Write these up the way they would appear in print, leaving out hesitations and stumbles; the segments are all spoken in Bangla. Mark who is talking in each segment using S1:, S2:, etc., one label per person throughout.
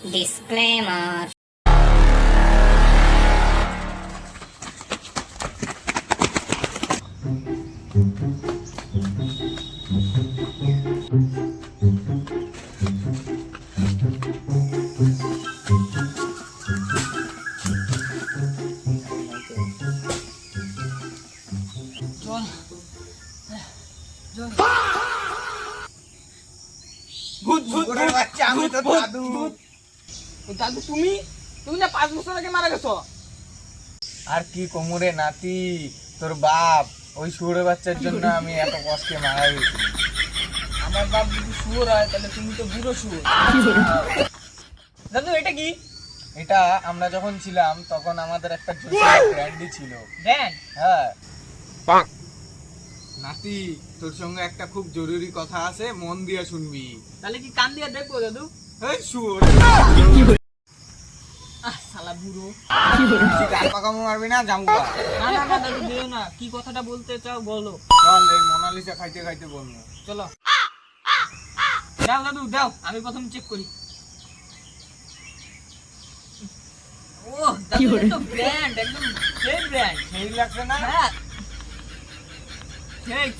S1: Disclaimer.
S2: ভূত ভূত ভূতের বাচ্চা, আমি তো দাদু। দাদু তুমি তুমি না 5 বছর আগে মারা গেছো।
S3: আর কি কোমরে নাতি, তোর বাপ ওই শুয়োরের বাচ্চার জন্য আমি এত কষ্টে মারা গেছি।
S2: আমার বাপ যদি শুয়োর হয় তাহলে তুমি তো বুড়ো শুয়োর। দাদু এটা কি?
S3: এটা আমরা যখন ছিলাম তখন আমাদের একটা ব্র্যান্ডই ছিল।
S2: দেন
S3: হ্যাঁ নাতি, তোর সঙ্গে একটা খুব জরুরি কথা আছে, মন দিয়ে শুনবি।
S2: তাহলে কি কান দিয়ে দেখবো দাদু?
S3: এই শুয়োর,
S2: শালা বুড়ো।
S3: গাল পাকামো মারবি না, জামুকা।
S2: না না না দাদু দিও না, কি কথাটা বলতে চাও বলো।
S3: চল এই মোনালিসা খাইতে খাইতে বলবো।
S2: চলো দাও দাদু দাও, আমি প্রথম চেক করি। ও দাদু এটা তো ব্র্যান্ড, একদম সেই ব্র্যান্ড।
S3: সেই লাগছে না?
S2: হ্যাঁ সেই।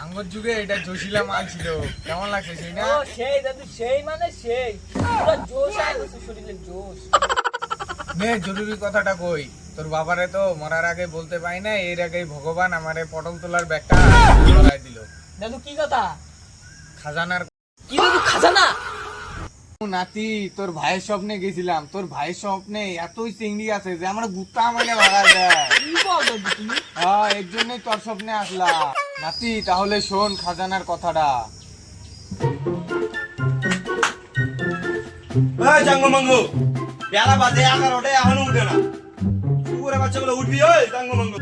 S3: আঙ্গুর যুগে এটা জোশিলা মাল ছিল, কেমন লাগছে সেই না?
S2: ও সেই দাদু, সেই মানে সেই পুরো জোশ আয় গেছে শরীরে, জোশ।
S3: নে জরুরি কথাটা কই, তোর বাবারে তো মরার আগে বলতে পাই না, এর আগেই ভগবান আমারে পটল তোলার ব্যাগটা ধরায় দিল।
S2: দাদু কি কথা?
S3: খাজানার
S2: কি দাদু খাজানা?
S3: নাতি, তোর ভাইয়ের স্বপ্নে গেছিলাম, তোর ভাইয়ের স্বপ্নে এতই চিংড়ি আছে যে আমরা গুত্তা মানে ভাড়া দেয়।
S2: কি বল দাদু তুমি?
S3: হ্যাঁ, এর জন্যই তোর স্বপ্নে আসলাম। নাতি তাহলে শোন খাজানার কথাটা।
S4: এই জাঙ্গমাঙ্গু, বেলা বাজে 11টা, এখনো উঠে না। কুকুরের বাচ্চাগুলো উঠবি, ওই জাঙ্গমাঙ্গু।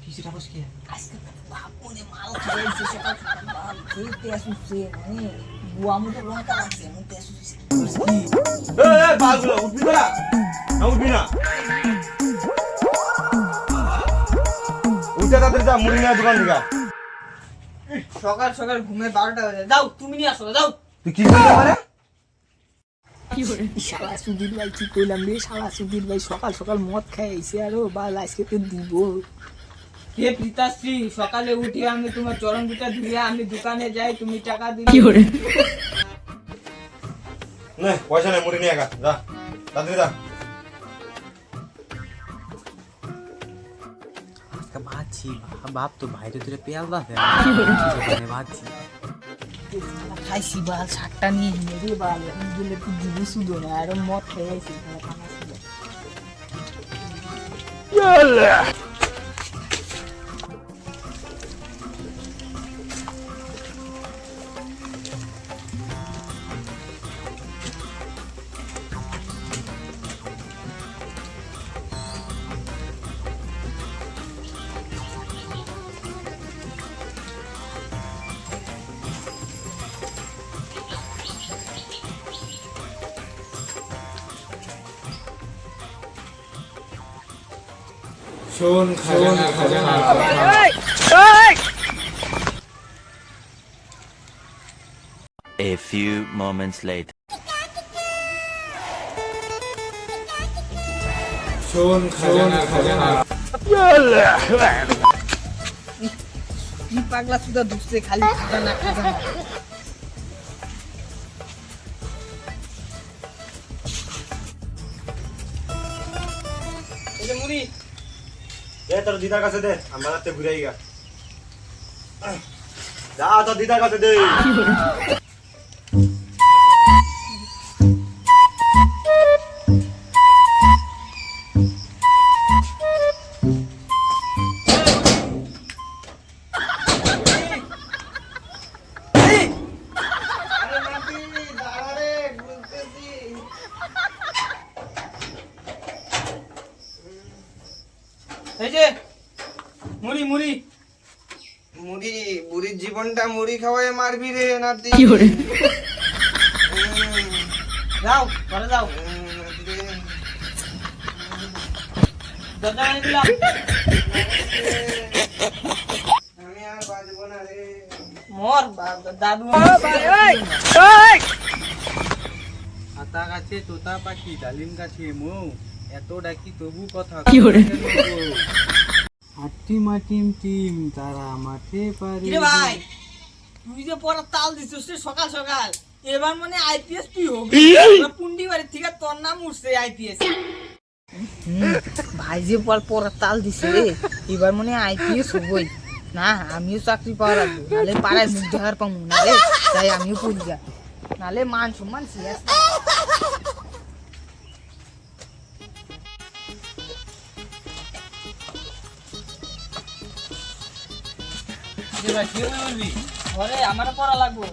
S2: কিছুটা বসকে আজকে বাপ মনে মাল খাইছে, সকাল সকাল বাপ খেতে আসছে, মানে বুয়া মতো লঙ্কা লাগছে মুখে আসছে।
S4: এই বালগুলো উঠবি তোরা? না উঠবি না? উঠে তাদের যা, মুড়ি নেওয়া দোকান থেকে।
S2: সকাল সকাল ঘুমে 12টা বাজে, যাও তুমি নিয়ে আসো, যাও।
S4: তুই কি করলি আমারে?
S2: শালা সুধীর ভাই কি কইলাম রে, শালা সুধীর ভাই সকাল সকাল মদ খাই আইছে, আরো বা আজকে তো দিব। হে পিতাশ্রী, সকালে উঠে আমি তোমার চরণ দুটা ধুয়ে আমি দোকানে যাই, তুমি টাকা দিলে।
S4: নে, পয়সা নেই, মুড়ি নিয়ে আগা, যা তাড়াতাড়ি যা।
S5: ভাবছি বাপ তো বাইরে দূরে পেয়াল বাপে ভাবছি
S2: খাইছি বাল 7টা নিয়ে মেরে বাল, এখন গেলে তুই দিব শুধু না, আরো মদ খেয়ে আইছি।
S3: শোন খাজানার কথা।
S6: A few moments later.
S3: শোন খাজানার খাজানা।
S2: কি পাগলা সুদা ঢুকছে খালি খাজানা খাজানা। এই যে মুড়ি,
S4: দে তোর দিদার কাছে দে, আমরা রাতে ঘুরে আইগা। যা তোর দিদার কাছে দে।
S2: এই যে মুড়ি মুড়ি।
S3: মুড়ি, বুড়ির জীবনটা মুড়ি খাওয়ায় মারবি রে নাতি।
S2: যাও ঘরে যাও, দরজা লাগিয়ে দিলাম।
S3: আমি আর বাজে
S2: মোর দাদু
S5: হাতা গাছে তোতা পাখি ডালিম গাছে মৌ এত ডাকি তবু কথা হাট্টি মাটিম টিম তারা মাঠে পারে
S2: কিরে ভাই তুই যে পড়া তাল দিছিস রে সকাল সকাল এবার মানে আইপিএস তুই হবি পুন্ডি বাড়ি থেকে তোর নাম উঠছে আইপিএস ভাই যে পড়া তাল দিছে রে এবার মানে আইপিএস হবই না আমিও চাকরি পাওয়া লাগবো নাহলে পাড়ায় মুখ দেখার পাবো না রে তাই আমিও পড়ি যা নাহলে মান সম্মান শেষ ঘরে আমার পড়া লাগবো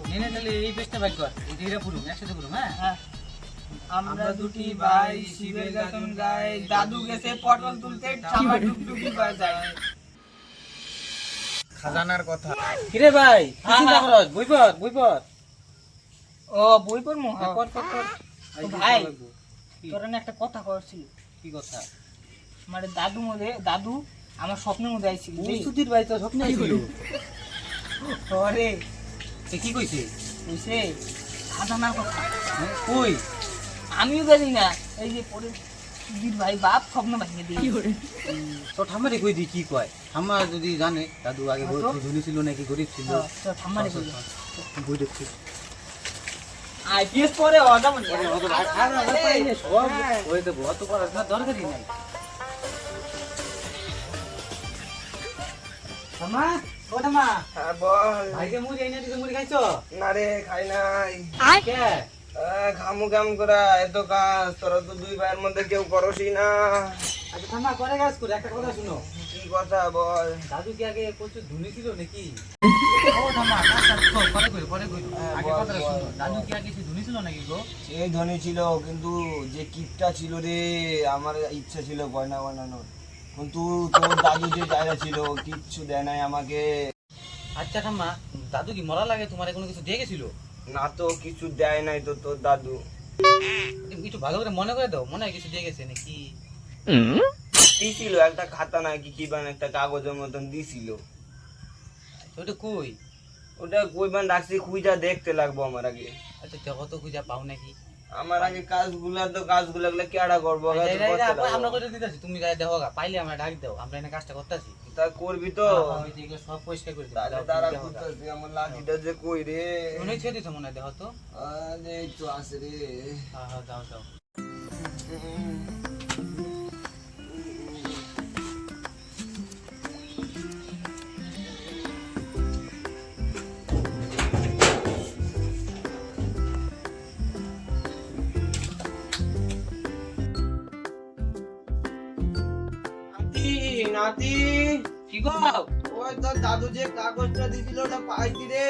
S5: এই পেজটা বাইক কর এইটা পুরুম একসাথে পুরুম হ্যাঁ
S2: আমরা দুটি ভাই শিবের গান গাই দাদু গেছে পটল তুলতে ঠামা টুকটুকি বাজায়
S3: খাজানার কথা।
S5: কিরে ভাই কি চিন্তা করছ বইপত
S2: ও বই পড়মু
S5: কর
S2: ও ভাই তোর না একটা কথা করছিল
S5: কি কথা
S2: মানে দাদু আমার স্বপ্নের মধ্যে আইছিল
S5: সুধীর ভাই তো স্বপ্নে আইছিল
S2: ওরে
S5: সে কি কইছে
S2: কইছে খাজানার কথা
S5: কই
S2: আমিও জানি না এই যে পরে সুধীর ভাই বাপ স্বপ্ন ভাঙিয়ে দিয়ে
S5: তো ঠাম্মারে কই দি কি কয় ঠাম্মা যদি জানে দাদু আগে ধনী ছিল নাকি গরিব ছিল
S2: ঠাম্মারে কই
S5: বই দেখছি
S2: আইপিএস পরে অদা মনে
S5: ওই তো বহুত পড়াশোনা দরকারই নাই ঠাম্মা ও ঠাম্মা
S3: হ্যাঁ বল।
S5: ভাইকে মুড়ি আইনা দিছে মুড়ি খাইছো
S3: না রে খাই নাই।
S5: কে
S3: খামু কেম করা এত কাজ তোরা তো দুই ভাইয়ের মধ্যে কেউ করসই না।
S5: আচ্ছা ঠাম্মা করে কাজ করে একটা কথা শুনো
S3: কি কথা বল।
S5: দাদু কি আগে প্রচুর ধনী ছিল নাকি ও ঠাম্মা কাজটা পরে কই আগে কথাটা শুনো দাদু কি আগে সে ধনী ছিল নাকি গো
S4: সেই ধনী ছিল কিন্তু যে কিপটা ছিল রে, আমার ইচ্ছা ছিল গয়না বানানোর, কিন্তু তোর দাদু যে জায়গা ছিল কিচ্ছু দেয় নাই আমাকে।
S5: আচ্ছা ঠাম্মা দাদু কি মরা লাগে তোমার কোনো কিছু দিয়ে গেছিল
S4: না তো কিছু দেয় নাই তো তোর দাদু।
S5: একটু ভালো করে মনে করে দাও মনে হয় কিছু দিয়ে গেছে নাকি
S4: দিছিল একটা খাতা নাকি কি বান একটা কাগজের মতন দিছিল।
S5: ওটা কই
S4: ওটা কইবান রাখছি, খুঁজা দেখতে লাগবো আমার আগে।
S5: আচ্ছা দেখো তো খুঁজা পাও নাকি
S4: আমার আগে কাজগুলা কেডা করবো?
S5: আমরা করে দিতেছি তুমি যাই দেখো গা পাইলে আমরা ডাক দাও আমরা এনে কাজটা করতেছি
S4: তা করবি তো?
S5: সব পরিষ্কার করে
S4: তারা করতেছি, আমার লাঠিটা যে কই রে?
S5: মনে ছেড়ে দিছো মনে হয় দেখো তো
S4: আরে এই তো আছে রে।
S5: হ্যাঁ হ্যাঁ যাও যাও
S4: নাতি
S5: কি গো
S4: ওই তোর দাদু যে কাগজটা দিছিল ওটা পাইছি রে।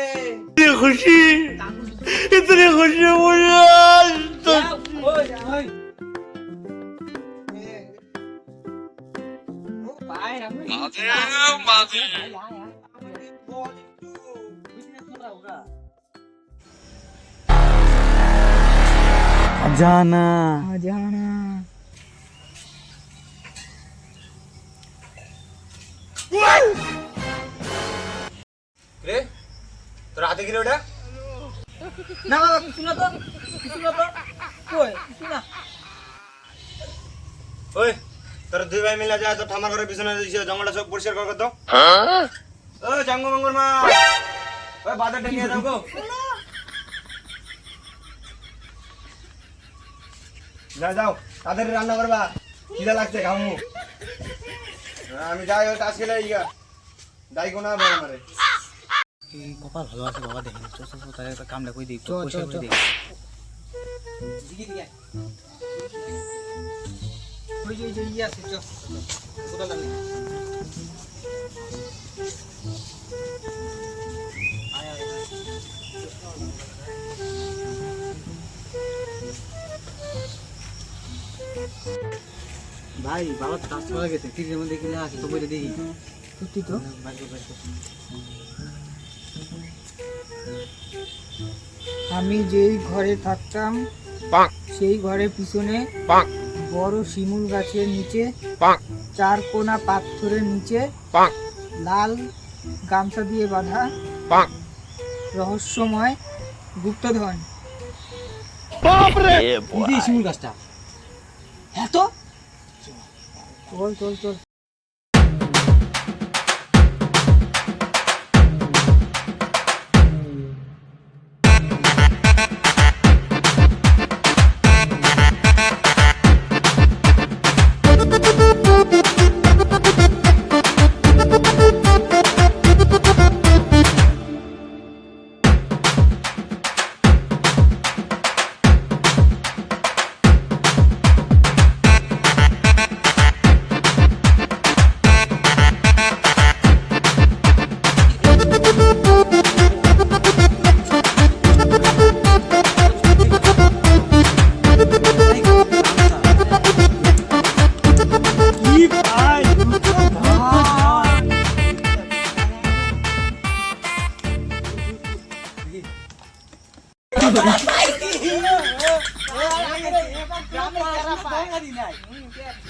S5: জানা
S2: জানা
S3: রে তোর হাতে কি রে ওটা?
S2: না বাবা কিছু না তো কই কিছু না
S4: ওই তোর দুই ভাই মিলে যায় তো ঠামার ঘরের পিছনে জঙ্গলটা সব পরিষ্কার কর তো। ও জাঙ্গু মঙ্গল মা, ওই বাজারটা নিয়ে যাও গো। যাও তাদের রান্না করবা, খিদা লাগছে খামু। আমি যাই ওই তাস খেলে যাই কোনা আমারে।
S5: কপাল ভালো আছে বাবা দেখেন চো চো তাহলে একটা কামটা কই দিই
S2: চো, চো, চো। ওই যে ইয়ে আছে চো কোথা লাগে
S5: ভাই বাবা তো কাজ করে গেছে ফ্রিজের মধ্যে কি আছে তো বইটা দেখি
S2: সত্যি তো আমি যেই ঘরে থাকতাম সেই ঘরের পিছনে বড় শিমুল গাছের নিচে চার কোনা পাথরের নিচে লাল গামছা দিয়ে বাঁধা রহস্যময় গুপ্তধন।
S6: Yeah, boy.
S5: কি শিমুল গাছটা?
S2: হ্যাঁ তো চল চল চল।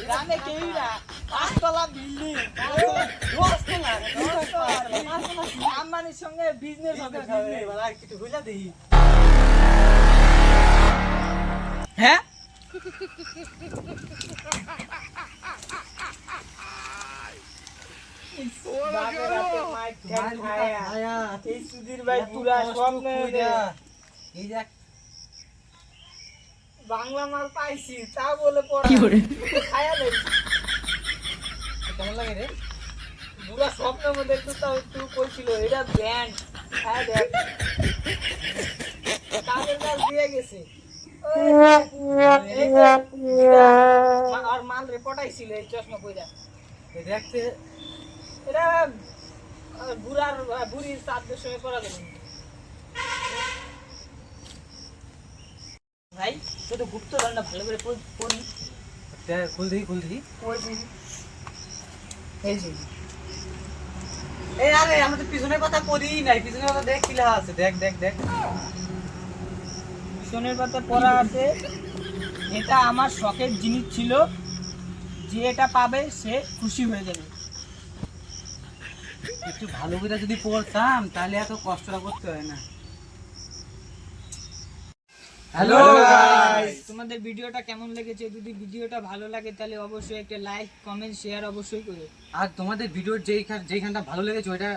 S2: গ্রামে কেউ না, 5 তলা বিল্ডিং, আম্বানির সঙ্গে বিজনেস হবে।
S5: আর কিছু বুঝলা দেখি।
S2: হ্যাঁ এই সুধীর ভাই পুরা স্বপ্ন।
S5: এই দেখ
S2: বাংলা মাল পাইছি তা বলে খায়া নেই।
S5: কেমন লাগে রে?
S2: পুরা স্বপ্নের মধ্যে একটু তাও একটু কইছিল এটা ব্যান্ড। হ্যাঁ দেখ কাজের কাজ দিয়ে গেছে। এই যে, আর মাল রেপোর্টাইছিল এই চশমা কইরা।
S5: এই দেখতে
S2: এটা বুড়ির চাঁদের সঙ্গে করা যাবে না। ভাই তুই তো গুপ্ত রান্না ভালো করে পড়ি।
S5: খুল দেখি খুল দেখি।
S2: এই যে
S5: এই আরে আমরা তো পিছনের কথা পড়ি নাই, পিছনের কথা দেখ কি লেখা আছে, দেখ দেখ দেখ।
S2: পিছনের পাতা পড়া আছে এটা আমার শখের জিনিস ছিল, যে এটা পাবে সে খুশি হয়ে যাবে।
S5: একটু ভালো করে যদি পড়তাম তাহলে এত কষ্টটা করতে হয় না।
S2: হ্যালো গাইস, তোমাদের ভিডিওটা কেমন লেগেছে? যদি ভিডিওটা ভালো লাগে তাহলে অবশ্যই একটা লাইক কমেন্ট শেয়ার অবশ্যই করো।
S5: আর তোমাদের ভিডিওর যেইখানটা ভালো লেগেছে ওইটা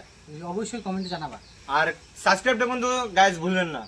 S5: অবশ্যই কমেন্টে জানাবা।
S4: আর সাবস্ক্রাইবটা কিন্তু গাইস ভুলবেন না।